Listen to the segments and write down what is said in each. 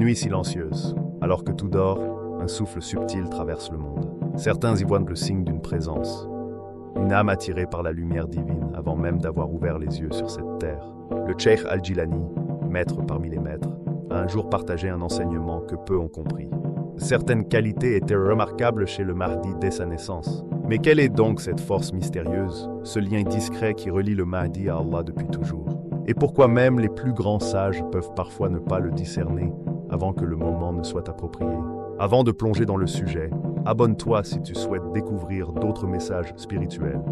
nuit silencieuse, alors que tout dort, un souffle subtil traverse le monde. Certains y voient le signe d'une présence, une âme attirée par la lumière divine avant même d'avoir ouvert les yeux sur cette terre. Le Cheikh Al-Jilani, maître parmi les maîtres, a un jour partagé un enseignement que peu ont compris. Certaines qualités étaient remarquables chez le Mahdi dès sa naissance. Mais quelle est donc cette force mystérieuse, ce lien discret qui relie le Mahdi à Allah depuis toujours? Et pourquoi même les plus grands sages peuvent parfois ne pas le discerner avant que le moment ne soit approprié? Avant de plonger dans le sujet, abonne-toi si tu souhaites découvrir d'autres messages spirituels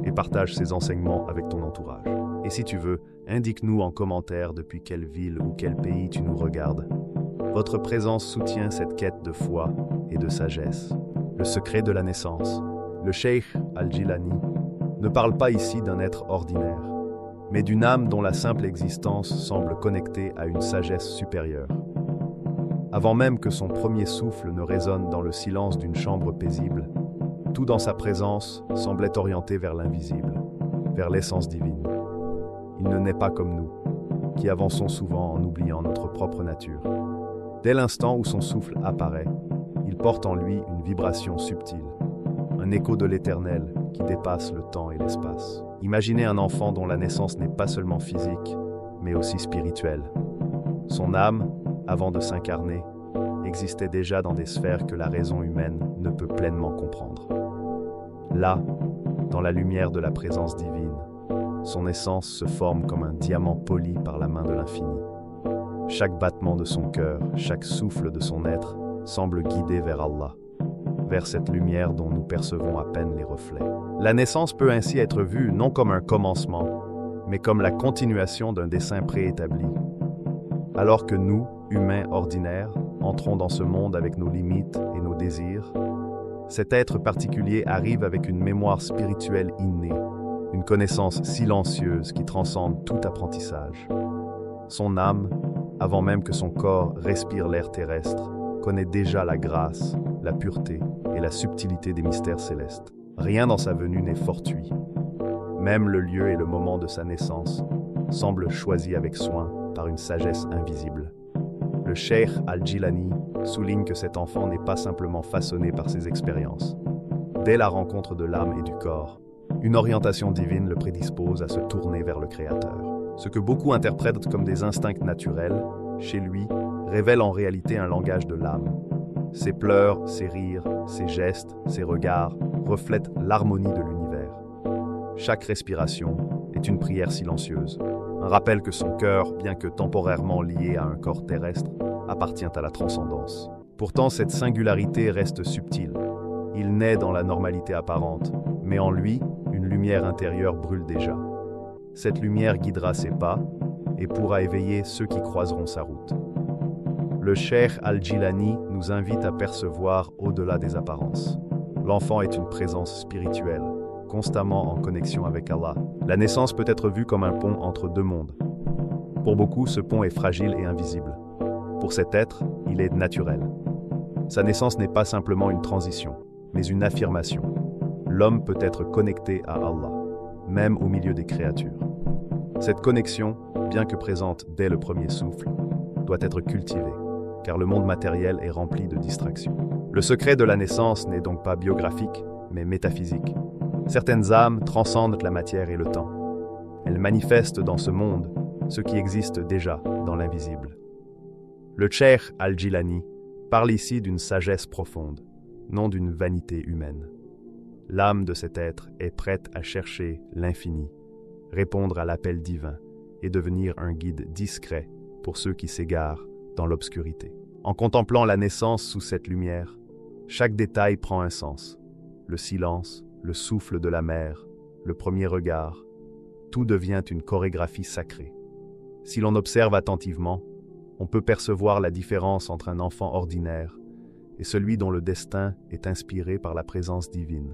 et partage ces enseignements avec ton entourage. Et si tu veux, indique-nous en commentaire depuis quelle ville ou quel pays tu nous regardes. Votre présence soutient cette quête de foi et de sagesse. Le secret de la naissance. Le Cheikh Al-Jilani ne parle pas ici d'un être ordinaire, mais d'une âme dont la simple existence semble connectée à une sagesse supérieure. Avant même que son premier souffle ne résonne dans le silence d'une chambre paisible, tout dans sa présence semblait orienté vers l'invisible, vers l'essence divine. Il ne naît pas comme nous, qui avançons souvent en oubliant notre propre nature. Dès l'instant où son souffle apparaît, il porte en lui une vibration subtile, un écho de l'éternel qui dépasse le temps et l'espace. Imaginez un enfant dont la naissance n'est pas seulement physique, mais aussi spirituelle. Son âme, avant de s'incarner, existait déjà dans des sphères que la raison humaine ne peut pleinement comprendre. Là, dans la lumière de la présence divine, son essence se forme comme un diamant poli par la main de l'infini. Chaque battement de son cœur, chaque souffle de son être semble guider vers Allah, vers cette lumière dont nous percevons à peine les reflets. La naissance peut ainsi être vue non comme un commencement, mais comme la continuation d'un dessin préétabli. Alors que nous, humains ordinaires, entrons dans ce monde avec nos limites et nos désirs, cet être particulier arrive avec une mémoire spirituelle innée, une connaissance silencieuse qui transcende tout apprentissage. Son âme, avant même que son corps respire l'air terrestre, connaît déjà la grâce, la pureté et la subtilité des mystères célestes. Rien dans sa venue n'est fortuit. Même le lieu et le moment de sa naissance semblent choisis avec soin par une sagesse invisible. Le Cheikh Al-Jilani souligne que cet enfant n'est pas simplement façonné par ses expériences. Dès la rencontre de l'âme et du corps, une orientation divine le prédispose à se tourner vers le Créateur. Ce que beaucoup interprètent comme des instincts naturels, chez lui, révèle en réalité un langage de l'âme. Ses pleurs, ses rires, ses gestes, ses regards reflètent l'harmonie de l'univers. Chaque respiration est une prière silencieuse, un rappel que son cœur, bien que temporairement lié à un corps terrestre, appartient à la transcendance. Pourtant, cette singularité reste subtile. Il naît dans la normalité apparente, mais en lui, une lumière intérieure brûle déjà. Cette lumière guidera ses pas et pourra éveiller ceux qui croiseront sa route. Le Cheikh Al-Jilani nous invite à percevoir au-delà des apparences. L'enfant est une présence spirituelle, constamment en connexion avec Allah. La naissance peut être vue comme un pont entre deux mondes. Pour beaucoup, ce pont est fragile et invisible. Pour cet être, il est naturel. Sa naissance n'est pas simplement une transition, mais une affirmation. L'homme peut être connecté à Allah, même au milieu des créatures. Cette connexion, bien que présente dès le premier souffle, doit être cultivée, car le monde matériel est rempli de distractions. Le secret de la naissance n'est donc pas biographique, mais métaphysique. Certaines âmes transcendent la matière et le temps. Elles manifestent dans ce monde ce qui existe déjà dans l'invisible. Le Cheikh Al-Jilani parle ici d'une sagesse profonde, non d'une vanité humaine. L'âme de cet être est prête à chercher l'infini, répondre à l'appel divin et devenir un guide discret pour ceux qui s'égarent dans l'obscurité. En contemplant la naissance sous cette lumière, chaque détail prend un sens. Le silence, le souffle de la mer, le premier regard, tout devient une chorégraphie sacrée. Si l'on observe attentivement, on peut percevoir la différence entre un enfant ordinaire et celui dont le destin est inspiré par la présence divine.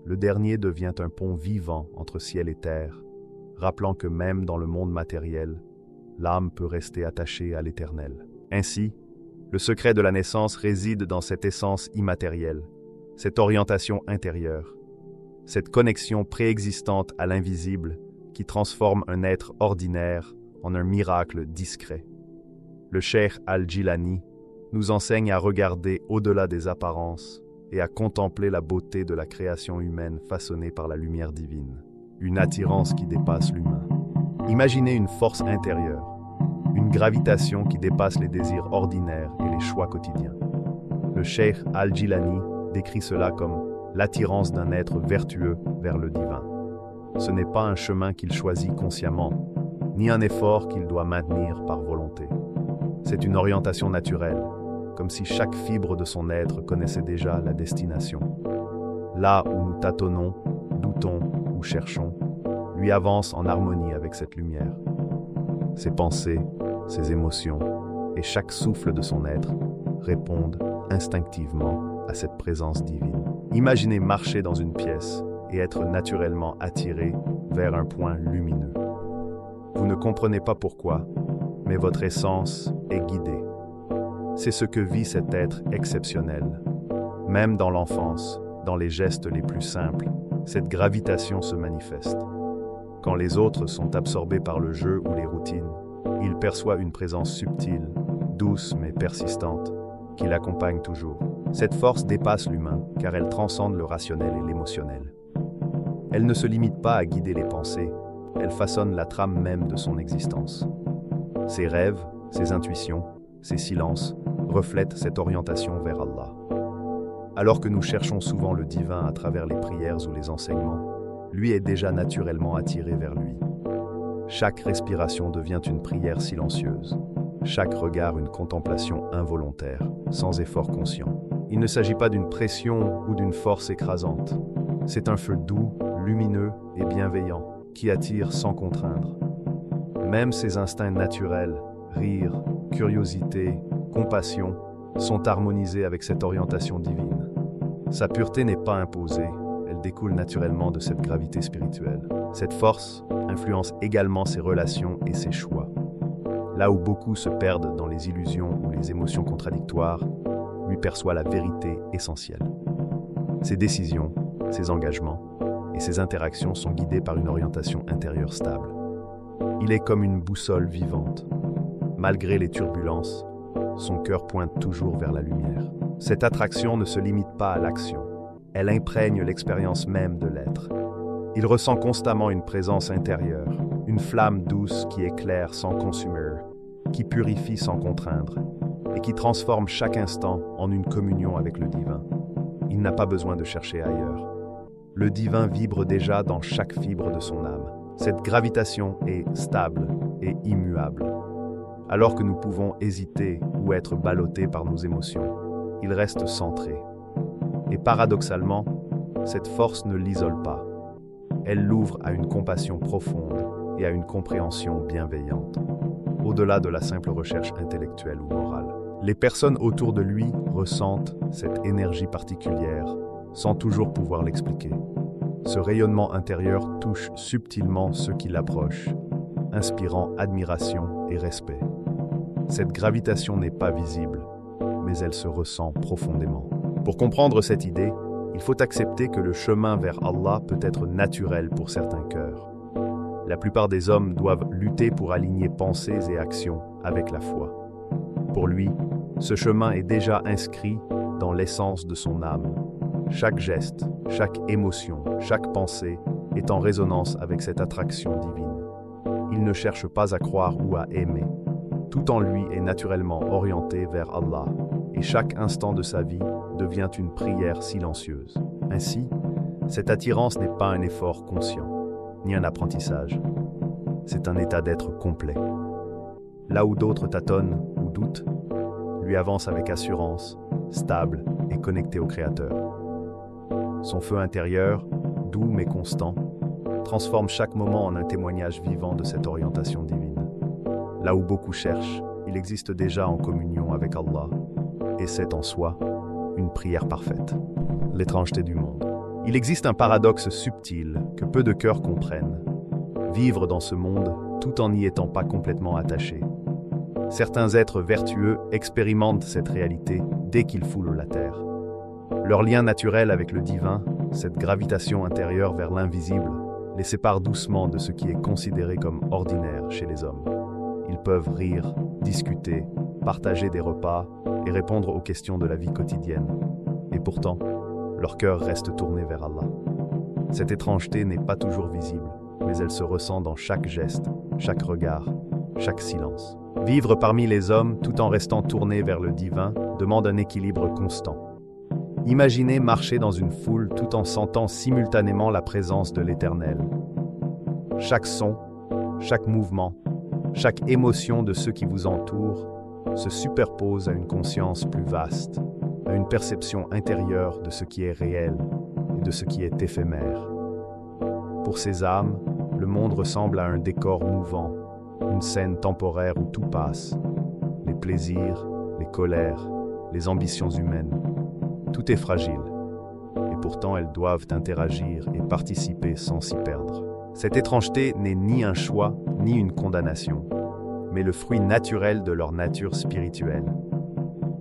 Le dernier devient un pont vivant entre ciel et terre, rappelant que même dans le monde matériel, l'âme peut rester attachée à l'éternel. Ainsi, le secret de la naissance réside dans cette essence immatérielle, cette orientation intérieure, cette connexion préexistante à l'invisible qui transforme un être ordinaire en un miracle discret. Le cheikh Al-Jilani nous enseigne à regarder au-delà des apparences et à contempler la beauté de la création humaine façonnée par la lumière divine, une attirance qui dépasse l'humain. Imaginez une force intérieure, une gravitation qui dépasse les désirs ordinaires et les choix quotidiens. Le cheikh Al-Jilani décrit cela comme l'attirance d'un être vertueux vers le divin. Ce n'est pas un chemin qu'il choisit consciemment, ni un effort qu'il doit maintenir par volonté. C'est une orientation naturelle, comme si chaque fibre de son être connaissait déjà la destination. Là où nous tâtonnons, doutons ou cherchons, lui avance en harmonie avec cette lumière. Ses pensées, ses émotions et chaque souffle de son être répondent instinctivement à cette présence divine. Imaginez marcher dans une pièce et être naturellement attiré vers un point lumineux. Vous ne comprenez pas pourquoi, mais votre essence est guidée. C'est ce que vit cet être exceptionnel. Même dans l'enfance, dans les gestes les plus simples, cette gravitation se manifeste. Quand les autres sont absorbés par le jeu ou les routines, il perçoit une présence subtile, douce mais persistante, qui l'accompagne toujours. Cette force dépasse l'humain car elle transcende le rationnel et l'émotionnel. Elle ne se limite pas à guider les pensées, elle façonne la trame même de son existence. Ses rêves, ses intuitions, ses silences reflètent cette orientation vers Allah. Alors que nous cherchons souvent le divin à travers les prières ou les enseignements, lui est déjà naturellement attiré vers lui. Chaque respiration devient une prière silencieuse, chaque regard une contemplation involontaire, sans effort conscient. Il ne s'agit pas d'une pression ou d'une force écrasante. C'est un feu doux, lumineux et bienveillant, qui attire sans contraindre. Même ses instincts naturels, rire, curiosité, compassion, sont harmonisés avec cette orientation divine. Sa pureté n'est pas imposée, elle découle naturellement de cette gravité spirituelle. Cette force influence également ses relations et ses choix. Là où beaucoup se perdent dans les illusions ou les émotions contradictoires, lui perçoit la vérité essentielle. Ses décisions, ses engagements et ses interactions sont guidés par une orientation intérieure stable. Il est comme une boussole vivante. Malgré les turbulences, son cœur pointe toujours vers la lumière. Cette attraction ne se limite pas à l'action. Elle imprègne l'expérience même de l'être. Il ressent constamment une présence intérieure, une flamme douce qui éclaire sans consumer, qui purifie sans contraindre, et qui transforme chaque instant en une communion avec le divin. Il n'a pas besoin de chercher ailleurs. Le divin vibre déjà dans chaque fibre de son âme. Cette gravitation est stable et immuable. Alors que nous pouvons hésiter ou être ballottés par nos émotions, il reste centré. Et paradoxalement, cette force ne l'isole pas. Elle l'ouvre à une compassion profonde et à une compréhension bienveillante, au-delà de la simple recherche intellectuelle ou morale. Les personnes autour de lui ressentent cette énergie particulière, sans toujours pouvoir l'expliquer. Ce rayonnement intérieur touche subtilement ceux qui l'approchent, inspirant admiration et respect. Cette gravitation n'est pas visible, mais elle se ressent profondément. Pour comprendre cette idée, il faut accepter que le chemin vers Allah peut être naturel pour certains cœurs. La plupart des hommes doivent lutter pour aligner pensées et actions avec la foi. Pour lui, ce chemin est déjà inscrit dans l'essence de son âme. Chaque geste, chaque émotion, chaque pensée est en résonance avec cette attraction divine. Il ne cherche pas à croire ou à aimer. Tout en lui est naturellement orienté vers Allah, et chaque instant de sa vie devient une prière silencieuse. Ainsi, cette attirance n'est pas un effort conscient, ni un apprentissage. C'est un état d'être complet. Là où d'autres tâtonnent ou doutent, lui avance avec assurance, stable et connecté au Créateur. Son feu intérieur, doux mais constant, transforme chaque moment en un témoignage vivant de cette orientation divine. Là où beaucoup cherchent, il existe déjà en communion avec Allah, et c'est en soi une prière parfaite. L'étrangeté du monde. Il existe un paradoxe subtil que peu de cœurs comprennent. Vivre dans ce monde tout en n'y étant pas complètement attaché. Certains êtres vertueux expérimentent cette réalité dès qu'ils foulent la terre. Leur lien naturel avec le divin, cette gravitation intérieure vers l'invisible, les sépare doucement de ce qui est considéré comme ordinaire chez les hommes. Ils peuvent rire, discuter, partager des repas et répondre aux questions de la vie quotidienne. Et pourtant, leur cœur reste tourné vers Allah. Cette étrangeté n'est pas toujours visible, mais elle se ressent dans chaque geste, chaque regard, chaque silence. Vivre parmi les hommes tout en restant tourné vers le divin demande un équilibre constant. Imaginez marcher dans une foule tout en sentant simultanément la présence de l'Éternel. Chaque son, chaque mouvement, chaque émotion de ceux qui vous entourent se superpose à une conscience plus vaste, à une perception intérieure de ce qui est réel et de ce qui est éphémère. Pour ces âmes, le monde ressemble à un décor mouvant, une scène temporaire où tout passe. Les plaisirs, les colères, les ambitions humaines. Tout est fragile, et pourtant elles doivent interagir et participer sans s'y perdre. Cette étrangeté n'est ni un choix, ni une condamnation, mais le fruit naturel de leur nature spirituelle.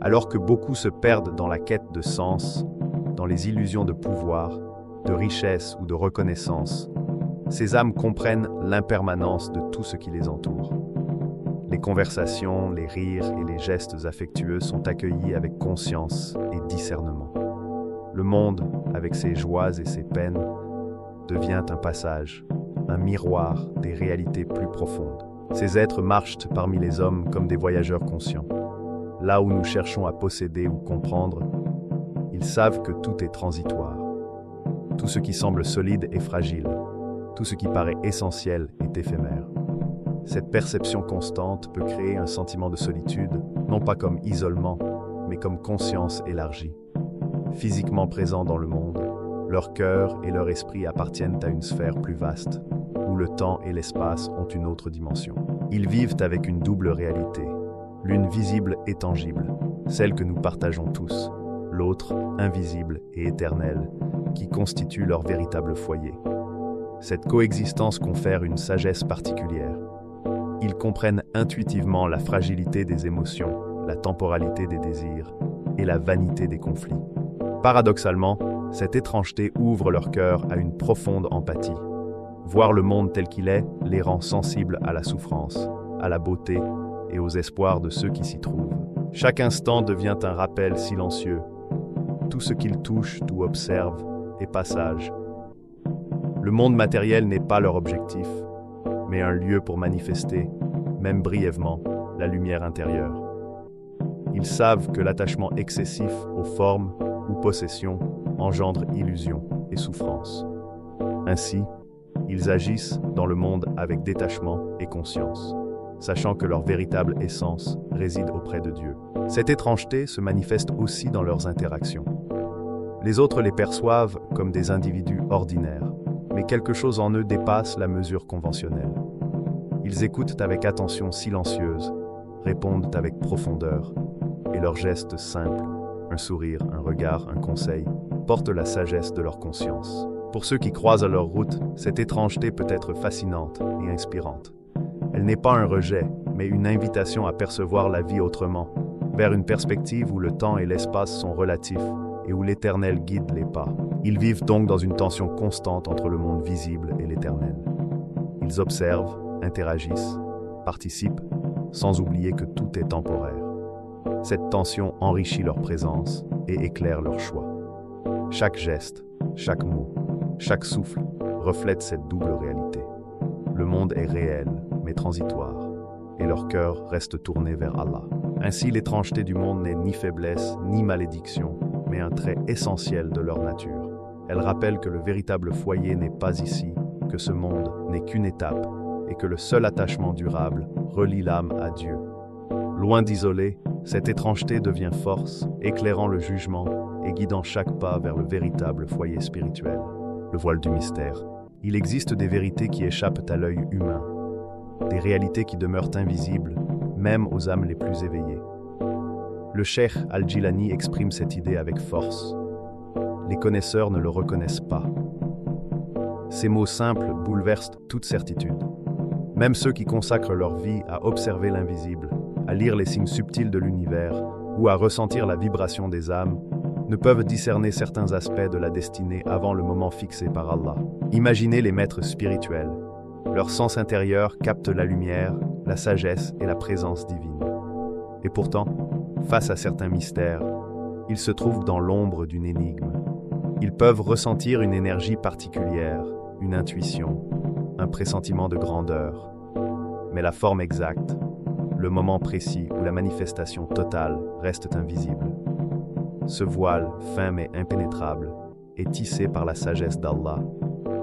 Alors que beaucoup se perdent dans la quête de sens, dans les illusions de pouvoir, de richesse ou de reconnaissance, ces âmes comprennent l'impermanence de tout ce qui les entoure. Les conversations, les rires et les gestes affectueux sont accueillis avec conscience et discernement. Le monde, avec ses joies et ses peines, devient un passage, un miroir des réalités plus profondes. Ces êtres marchent parmi les hommes comme des voyageurs conscients. Là où nous cherchons à posséder ou comprendre, ils savent que tout est transitoire. Tout ce qui semble solide est fragile. Tout ce qui paraît essentiel est éphémère. Cette perception constante peut créer un sentiment de solitude, non pas comme isolement, mais comme conscience élargie. Physiquement présents dans le monde, leur cœur et leur esprit appartiennent à une sphère plus vaste, où le temps et l'espace ont une autre dimension. Ils vivent avec une double réalité, l'une visible et tangible, celle que nous partageons tous, l'autre invisible et éternelle, qui constitue leur véritable foyer. Cette coexistence confère une sagesse particulière. Ils comprennent intuitivement la fragilité des émotions, la temporalité des désirs et la vanité des conflits. Paradoxalement, cette étrangeté ouvre leur cœur à une profonde empathie. Voir le monde tel qu'il est les rend sensibles à la souffrance, à la beauté et aux espoirs de ceux qui s'y trouvent. Chaque instant devient un rappel silencieux. Tout ce qu'ils touchent ou observent est passage. Le monde matériel n'est pas leur objectif, mais un lieu pour manifester, même brièvement, la lumière intérieure. Ils savent que l'attachement excessif aux formes ou possessions engendre illusion et souffrance. Ainsi, ils agissent dans le monde avec détachement et conscience, sachant que leur véritable essence réside auprès de Dieu. Cette étrangeté se manifeste aussi dans leurs interactions. Les autres les perçoivent comme des individus ordinaires, mais quelque chose en eux dépasse la mesure conventionnelle. Ils écoutent avec attention silencieuse, répondent avec profondeur, et leurs gestes simples, un sourire, un regard, un conseil, portent la sagesse de leur conscience. Pour ceux qui croisent à leur route, cette étrangeté peut être fascinante et inspirante. Elle n'est pas un rejet, mais une invitation à percevoir la vie autrement, vers une perspective où le temps et l'espace sont relatifs et où l'Éternel guide les pas. Ils vivent donc dans une tension constante entre le monde visible et l'Éternel. Ils observent, interagissent, participent, sans oublier que tout est temporaire. Cette tension enrichit leur présence et éclaire leur choix. Chaque geste, chaque mot, chaque souffle reflète cette double réalité. Le monde est réel, mais transitoire, et leur cœur reste tourné vers Allah. Ainsi, l'étrangeté du monde n'est ni faiblesse, ni malédiction, mais un trait essentiel de leur nature. Elle rappelle que le véritable foyer n'est pas ici, que ce monde n'est qu'une étape, et que le seul attachement durable relie l'âme à Dieu. Loin d'isoler, cette étrangeté devient force, éclairant le jugement et guidant chaque pas vers le véritable foyer spirituel. Le voile du mystère. Il existe des vérités qui échappent à l'œil humain, des réalités qui demeurent invisibles, même aux âmes les plus éveillées. Le cheikh Al-Jilani exprime cette idée avec force. Les connaisseurs ne le reconnaissent pas. Ces mots simples bouleversent toute certitude. Même ceux qui consacrent leur vie à observer l'invisible, à lire les signes subtils de l'univers ou à ressentir la vibration des âmes, ne peuvent discerner certains aspects de la destinée avant le moment fixé par Allah. Imaginez les maîtres spirituels. Leur sens intérieur capte la lumière, la sagesse et la présence divine. Et pourtant, face à certains mystères, ils se trouvent dans l'ombre d'une énigme. Ils peuvent ressentir une énergie particulière, une intuition, un pressentiment de grandeur. Mais la forme exacte, le moment précis où la manifestation totale reste invisible. Ce voile, fin mais impénétrable, est tissé par la sagesse d'Allah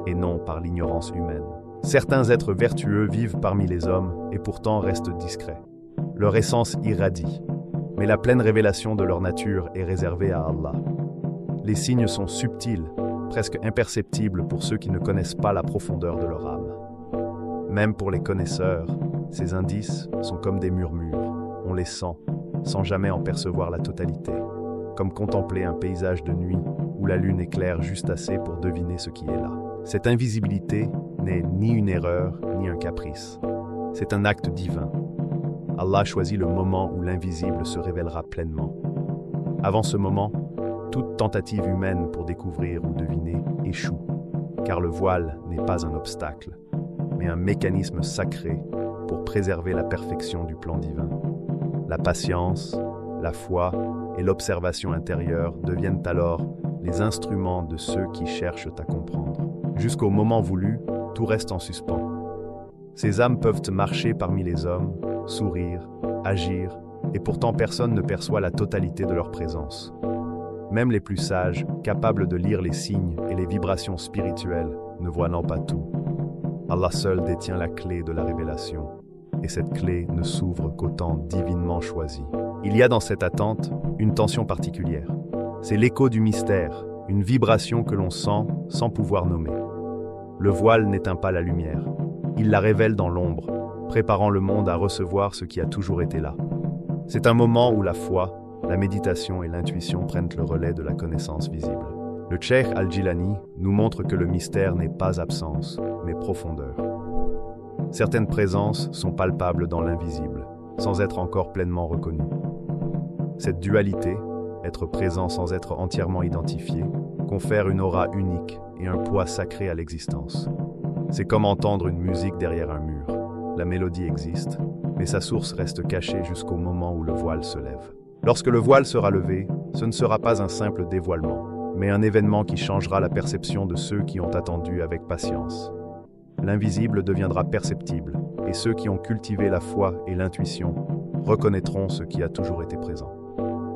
et non par l'ignorance humaine. Certains êtres vertueux vivent parmi les hommes et pourtant restent discrets. Leur essence irradie, mais la pleine révélation de leur nature est réservée à Allah. Les signes sont subtils, presque imperceptibles pour ceux qui ne connaissent pas la profondeur de leur âme. Même pour les connaisseurs, ces indices sont comme des murmures. On les sent, sans jamais en percevoir la totalité. Comme contempler un paysage de nuit où la lune éclaire juste assez pour deviner ce qui est là. Cette invisibilité n'est ni une erreur, ni un caprice. C'est un acte divin. Allah choisit le moment où l'invisible se révélera pleinement. Avant ce moment, toute tentative humaine pour découvrir ou deviner échoue, car le voile n'est pas un obstacle, mais un mécanisme sacré pour préserver la perfection du plan divin. La patience, la foi et l'observation intérieure deviennent alors les instruments de ceux qui cherchent à comprendre. Jusqu'au moment voulu, tout reste en suspens. Ces âmes peuvent marcher parmi les hommes, sourire, agir, et pourtant personne ne perçoit la totalité de leur présence. Même les plus sages, capables de lire les signes et les vibrations spirituelles, ne voient pas tout. Allah seul détient la clé de la révélation, et cette clé ne s'ouvre qu'au temps divinement choisi. Il y a dans cette attente une tension particulière. C'est l'écho du mystère, une vibration que l'on sent sans pouvoir nommer. Le voile n'éteint pas la lumière. Il la révèle dans l'ombre, préparant le monde à recevoir ce qui a toujours été là. C'est un moment où la foi, la méditation et l'intuition prennent le relais de la connaissance visible. Le Cheikh Al-Jilani nous montre que le mystère n'est pas absence, mais profondeur. Certaines présences sont palpables dans l'invisible, sans être encore pleinement reconnues. Cette dualité, être présent sans être entièrement identifié, confère une aura unique et un poids sacré à l'existence. C'est comme entendre une musique derrière un mur. La mélodie existe, mais sa source reste cachée jusqu'au moment où le voile se lève. Lorsque le voile sera levé, ce ne sera pas un simple dévoilement, mais un événement qui changera la perception de ceux qui ont attendu avec patience. L'invisible deviendra perceptible, et ceux qui ont cultivé la foi et l'intuition reconnaîtront ce qui a toujours été présent.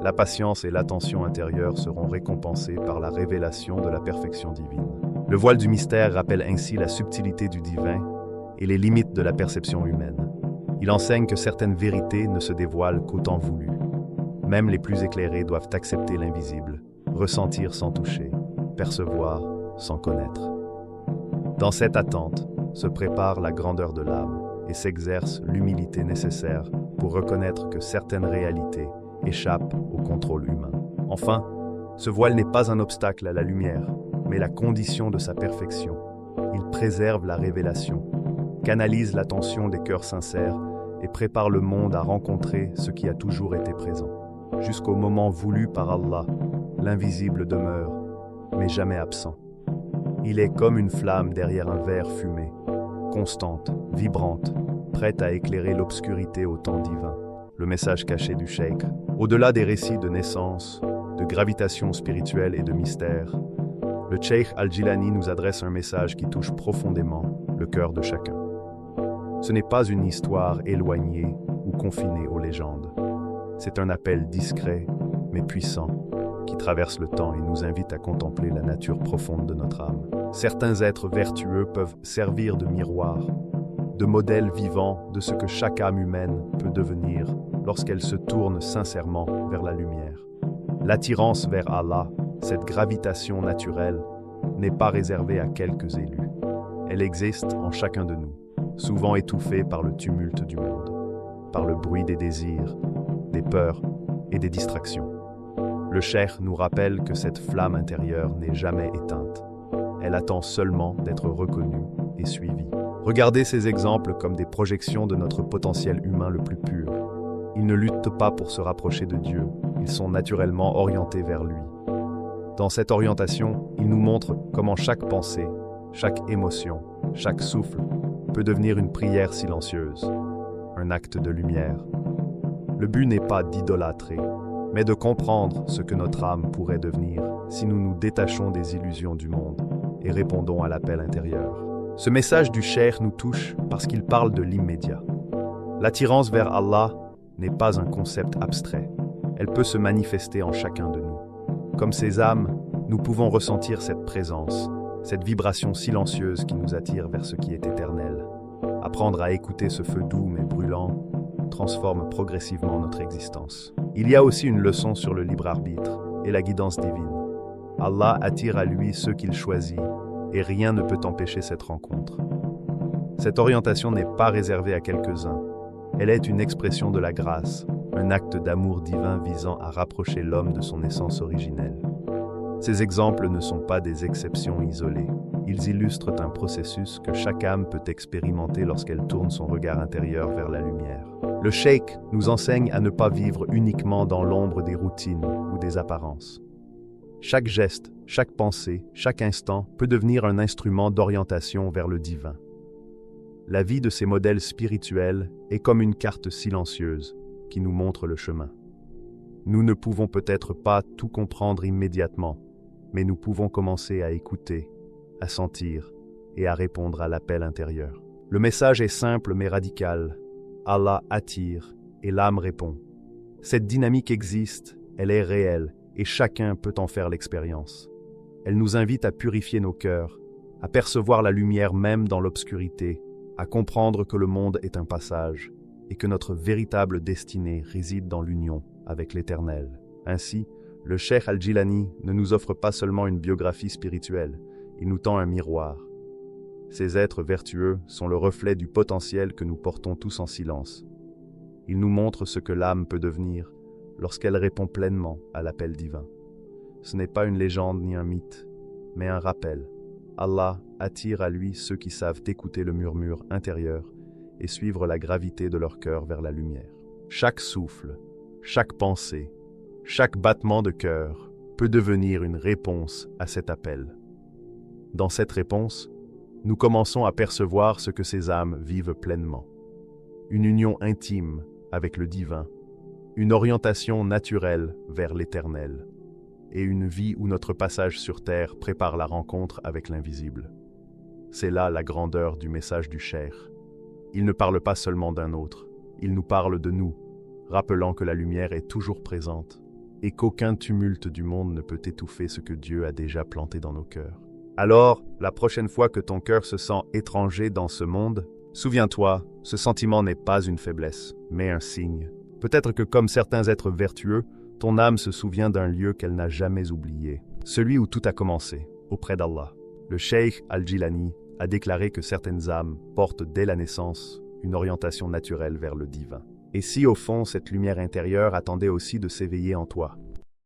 La patience et l'attention intérieure seront récompensées par la révélation de la perfection divine. Le voile du mystère rappelle ainsi la subtilité du divin et les limites de la perception humaine. Il enseigne que certaines vérités ne se dévoilent qu'au temps voulu. Même les plus éclairés doivent accepter l'invisible, ressentir sans toucher, percevoir sans connaître. Dans cette attente se prépare la grandeur de l'âme et s'exerce l'humilité nécessaire pour reconnaître que certaines réalités échappent au contrôle humain. Enfin, ce voile n'est pas un obstacle à la lumière, mais la condition de sa perfection. Il préserve la révélation, canalise l'attention des cœurs sincères et prépare le monde à rencontrer ce qui a toujours été présent. Jusqu'au moment voulu par Allah, l'invisible demeure, mais jamais absent. Il est comme une flamme derrière un verre fumé, constante, vibrante, prête à éclairer l'obscurité au temps divin. Le message caché du Cheikh, au-delà des récits de naissance, de gravitation spirituelle et de mystère, le Cheikh Al-Jilani nous adresse un message qui touche profondément le cœur de chacun. Ce n'est pas une histoire éloignée ou confinée aux légendes. C'est un appel discret, mais puissant, qui traverse le temps et nous invite à contempler la nature profonde de notre âme. Certains êtres vertueux peuvent servir de miroir, de modèle vivant de ce que chaque âme humaine peut devenir lorsqu'elle se tourne sincèrement vers la lumière. L'attirance vers Allah, cette gravitation naturelle, n'est pas réservée à quelques élus. Elle existe en chacun de nous, souvent étouffée par le tumulte du monde, par le bruit des désirs, des peurs et des distractions. Le Cheikh nous rappelle que cette flamme intérieure n'est jamais éteinte. Elle attend seulement d'être reconnue et suivie. Regardez ces exemples comme des projections de notre potentiel humain le plus pur. Ils ne luttent pas pour se rapprocher de Dieu, ils sont naturellement orientés vers lui. Dans cette orientation, il nous montre comment chaque pensée, chaque émotion, chaque souffle peut devenir une prière silencieuse, un acte de lumière. Le but n'est pas d'idolâtrer, mais de comprendre ce que notre âme pourrait devenir si nous nous détachons des illusions du monde et répondons à l'appel intérieur. Ce message du cheikh nous touche parce qu'il parle de l'immédiat. L'attirance vers Allah n'est pas un concept abstrait. Elle peut se manifester en chacun de nous. Comme ces âmes, nous pouvons ressentir cette présence, cette vibration silencieuse qui nous attire vers ce qui est éternel. Apprendre à écouter ce feu doux mais brûlant transforme progressivement notre existence. Il y a aussi une leçon sur le libre arbitre et la guidance divine. Allah attire à lui ceux qu'il choisit et rien ne peut empêcher cette rencontre. Cette orientation n'est pas réservée à quelques-uns. Elle est une expression de la grâce, un acte d'amour divin visant à rapprocher l'homme de son essence originelle. Ces exemples ne sont pas des exceptions isolées. Ils illustrent un processus que chaque âme peut expérimenter lorsqu'elle tourne son regard intérieur vers la lumière. Le cheikh nous enseigne à ne pas vivre uniquement dans l'ombre des routines ou des apparences. Chaque geste, chaque pensée, chaque instant peut devenir un instrument d'orientation vers le divin. La vie de ces modèles spirituels est comme une carte silencieuse qui nous montre le chemin. Nous ne pouvons peut-être pas tout comprendre immédiatement, mais nous pouvons commencer à écouter, à sentir et à répondre à l'appel intérieur. Le message est simple mais radical. Allah attire et l'âme répond. Cette dynamique existe, elle est réelle et chacun peut en faire l'expérience. Elle nous invite à purifier nos cœurs, à percevoir la lumière même dans l'obscurité, à comprendre que le monde est un passage et que notre véritable destinée réside dans l'union avec l'Éternel. Ainsi, le Cheikh Al-Jilani ne nous offre pas seulement une biographie spirituelle, il nous tend un miroir. Ces êtres vertueux sont le reflet du potentiel que nous portons tous en silence. Ils nous montrent ce que l'âme peut devenir lorsqu'elle répond pleinement à l'appel divin. Ce n'est pas une légende ni un mythe, mais un rappel. Allah attire à lui ceux qui savent écouter le murmure intérieur et suivre la gravité de leur cœur vers la lumière. Chaque souffle, chaque pensée, chaque battement de cœur peut devenir une réponse à cet appel. Dans cette réponse, nous commençons à percevoir ce que ces âmes vivent pleinement. Une union intime avec le divin, une orientation naturelle vers l'éternel, et une vie où notre passage sur terre prépare la rencontre avec l'invisible. C'est là la grandeur du message du cheikh. Il ne parle pas seulement d'un autre, il nous parle de nous, rappelant que la lumière est toujours présente et qu'aucun tumulte du monde ne peut étouffer ce que Dieu a déjà planté dans nos cœurs. Alors, la prochaine fois que ton cœur se sent étranger dans ce monde, souviens-toi, ce sentiment n'est pas une faiblesse, mais un signe. Peut-être que comme certains êtres vertueux, ton âme se souvient d'un lieu qu'elle n'a jamais oublié, celui où tout a commencé, auprès d'Allah. Le cheikh Al-Jilani a déclaré que certaines âmes portent dès la naissance une orientation naturelle vers le divin. Et si au fond cette lumière intérieure attendait aussi de s'éveiller en toi,